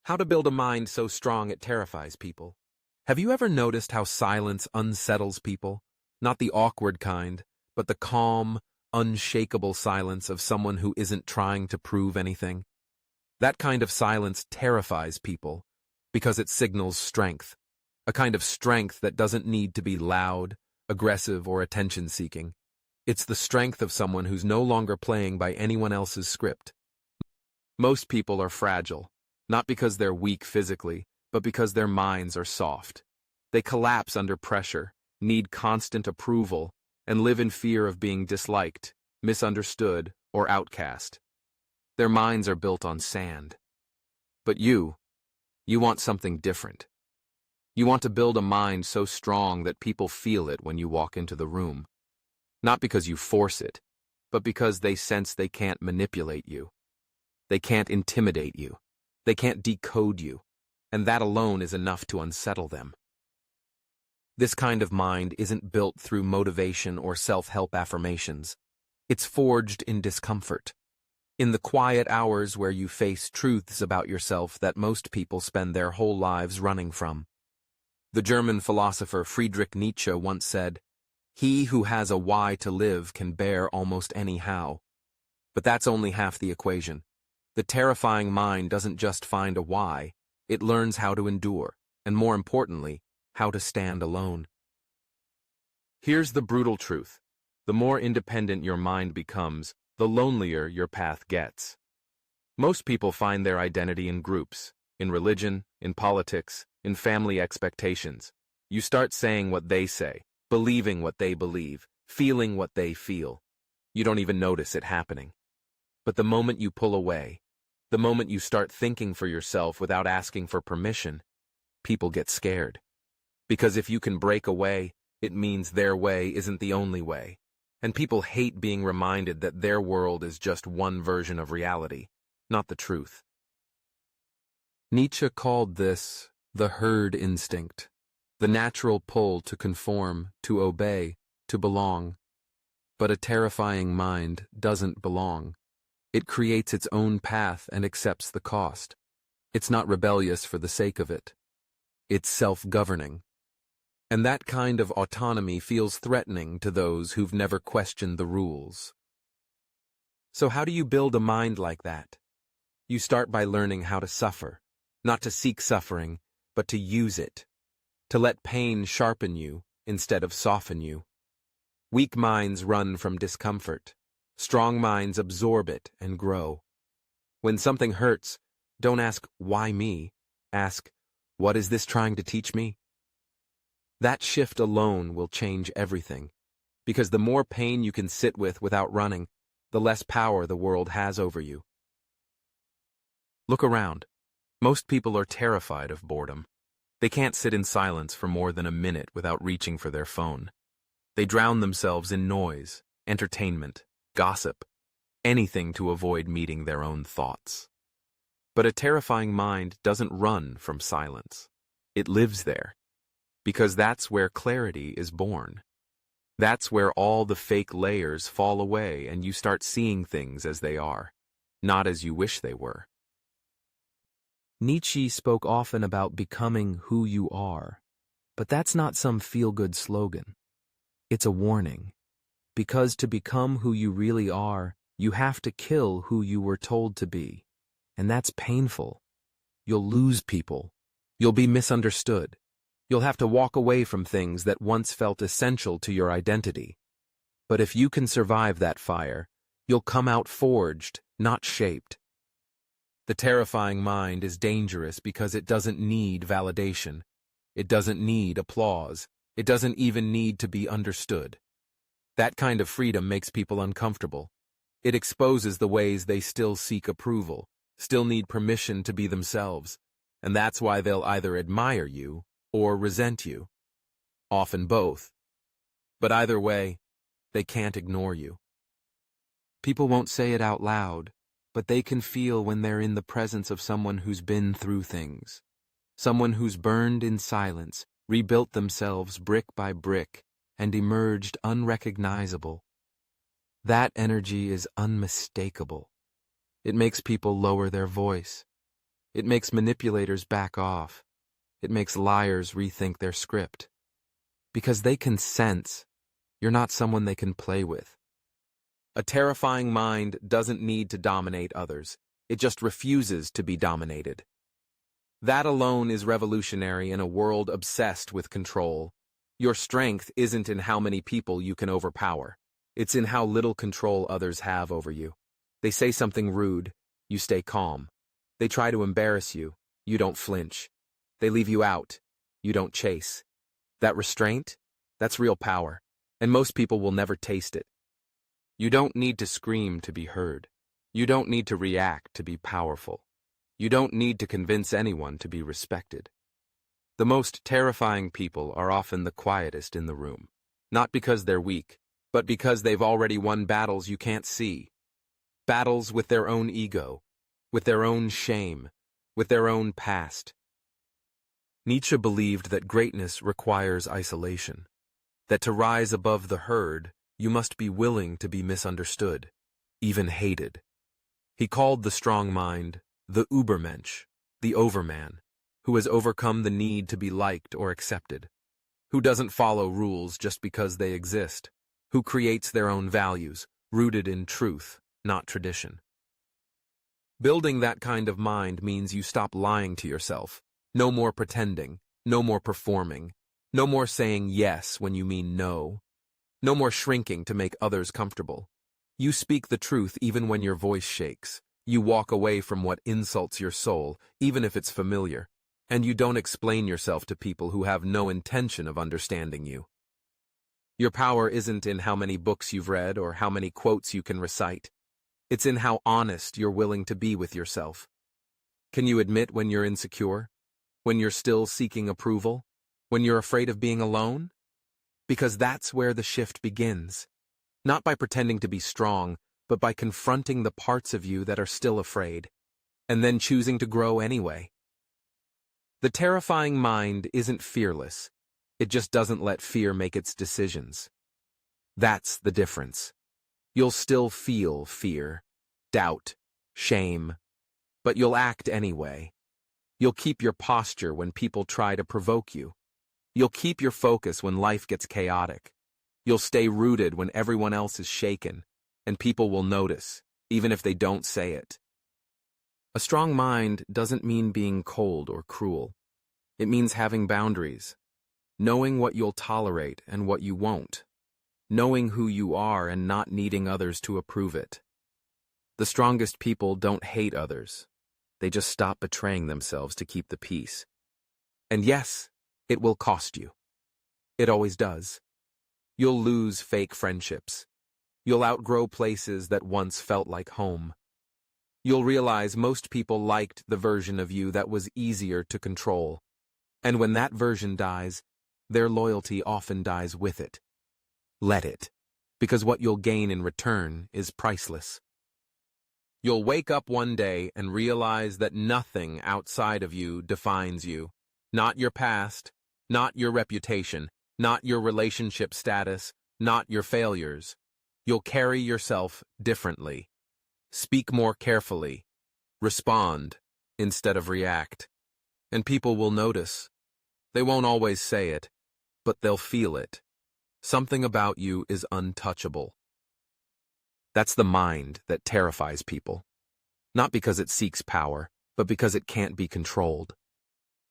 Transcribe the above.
How to build a mind so strong it terrifies people. Have you ever noticed how silence unsettles people? Not the awkward kind, but the calm, unshakable silence of someone who isn't trying to prove anything. That kind of silence terrifies people because it signals strength, a kind of strength that doesn't need to be loud, aggressive, or attention-seeking. It's the strength of someone who's no longer playing by anyone else's script. Most people are fragile, not because they're weak physically, but because their minds are soft. They collapse under pressure, need constant approval, and live in fear of being disliked, misunderstood, or outcast. Their minds are built on sand. But you want something different. You want to build a mind so strong that people feel it when you walk into the room. Not because you force it, but because they sense they can't manipulate you. They can't intimidate you. They can't decode you. And that alone is enough to unsettle them. This kind of mind isn't built through motivation or self-help affirmations. It's forged in discomfort. In the quiet hours where you face truths about yourself that most people spend their whole lives running from. The German philosopher Friedrich Nietzsche once said, "He who has a why to live can bear almost any how." But that's only half the equation. The terrifying mind doesn't just find a why, it learns how to endure, and more importantly, how to stand alone. Here's the brutal truth. The more independent your mind becomes, the lonelier your path gets. Most people find their identity in groups, in religion, in politics, in family expectations. You start saying what they say, believing what they believe, feeling what they feel. You don't even notice it happening. But the moment you pull away, the moment you start thinking for yourself without asking for permission, people get scared. Because if you can break away, it means their way isn't the only way. And people hate being reminded that their world is just one version of reality, not the truth. Nietzsche called this the herd instinct, the natural pull to conform, to obey, to belong. But a terrifying mind doesn't belong. It creates its own path and accepts the cost. It's not rebellious for the sake of it. It's self-governing. And that kind of autonomy feels threatening to those who've never questioned the rules. So how do you build a mind like that? You start by learning how to suffer, not to seek suffering, but to use it, to let pain sharpen you instead of soften you. Weak minds run from discomfort. Strong minds absorb it and grow. When something hurts, don't ask, "Why me?" Ask, "What is this trying to teach me?" That shift alone will change everything, because the more pain you can sit with without running, the less power the world has over you. Look around. Most people are terrified of boredom. They can't sit in silence for more than a minute without reaching for their phone. They drown themselves in noise, entertainment, gossip, anything to avoid meeting their own thoughts. But a terrifying mind doesn't run from silence. It lives there. Because that's where clarity is born. That's where all the fake layers fall away and you start seeing things as they are, not as you wish they were. Nietzsche spoke often about becoming who you are, but that's not some feel-good slogan. It's a warning. Because to become who you really are, you have to kill who you were told to be. And that's painful. You'll lose people. You'll be misunderstood. You'll have to walk away from things that once felt essential to your identity. But if you can survive that fire, you'll come out forged, not shaped. The terrifying mind is dangerous because it doesn't need validation. It doesn't need applause. It doesn't even need to be understood. That kind of freedom makes people uncomfortable. It exposes the ways they still seek approval, still need permission to be themselves, and that's why they'll either admire you or resent you. Often both. But either way, they can't ignore you. People won't say it out loud, but they can feel when they're in the presence of someone who's been through things. Someone who's burned in silence, rebuilt themselves brick by brick, and emerged unrecognizable. That energy is unmistakable. It makes people lower their voice. It makes manipulators back off. It makes liars rethink their script. Because they can sense you're not someone they can play with. A terrifying mind doesn't need to dominate others. It just refuses to be dominated. That alone is revolutionary in a world obsessed with control. Your strength isn't in how many people you can overpower. It's in how little control others have over you. They say something rude, you stay calm. They try to embarrass you, you don't flinch. They leave you out, you don't chase. That restraint, that's real power, and most people will never taste it. You don't need to scream to be heard. You don't need to react to be powerful. You don't need to convince anyone to be respected. The most terrifying people are often the quietest in the room, not because they're weak, but because they've already won battles you can't see. Battles with their own ego, with their own shame, with their own past. Nietzsche believed that greatness requires isolation, that to rise above the herd, you must be willing to be misunderstood, even hated. He called the strong mind the Übermensch, the overman, who has overcome the need to be liked or accepted, who doesn't follow rules just because they exist, who creates their own values, rooted in truth, not tradition. Building that kind of mind means you stop lying to yourself. No more pretending, no more performing, no more saying yes when you mean no, no more shrinking to make others comfortable. You speak the truth even when your voice shakes. You walk away from what insults your soul, even if it's familiar, and you don't explain yourself to people who have no intention of understanding you. Your power isn't in how many books you've read or how many quotes you can recite. It's in how honest you're willing to be with yourself. Can you admit when you're insecure? When you're still seeking approval? When you're afraid of being alone? Because that's where the shift begins. Not by pretending to be strong, but by confronting the parts of you that are still afraid, and then choosing to grow anyway. The terrifying mind isn't fearless. It just doesn't let fear make its decisions. That's the difference. You'll still feel fear, doubt, shame, but you'll act anyway. You'll keep your posture when people try to provoke you. You'll keep your focus when life gets chaotic. You'll stay rooted when everyone else is shaken, and people will notice, even if they don't say it. A strong mind doesn't mean being cold or cruel. It means having boundaries, knowing what you'll tolerate and what you won't, knowing who you are and not needing others to approve it. The strongest people don't hate others. They just stop betraying themselves to keep the peace. And yes, it will cost you. It always does. You'll lose fake friendships. You'll outgrow places that once felt like home. You'll realize most people liked the version of you that was easier to control. And when that version dies, their loyalty often dies with it. Let it, because what you'll gain in return is priceless. You'll wake up one day and realize that nothing outside of you defines you. Not your past, not your reputation, not your relationship status, not your failures. You'll carry yourself differently. Speak more carefully. Respond instead of react. And people will notice. They won't always say it, but they'll feel it. Something about you is untouchable. That's the mind that terrifies people. Not because it seeks power, but because it can't be controlled.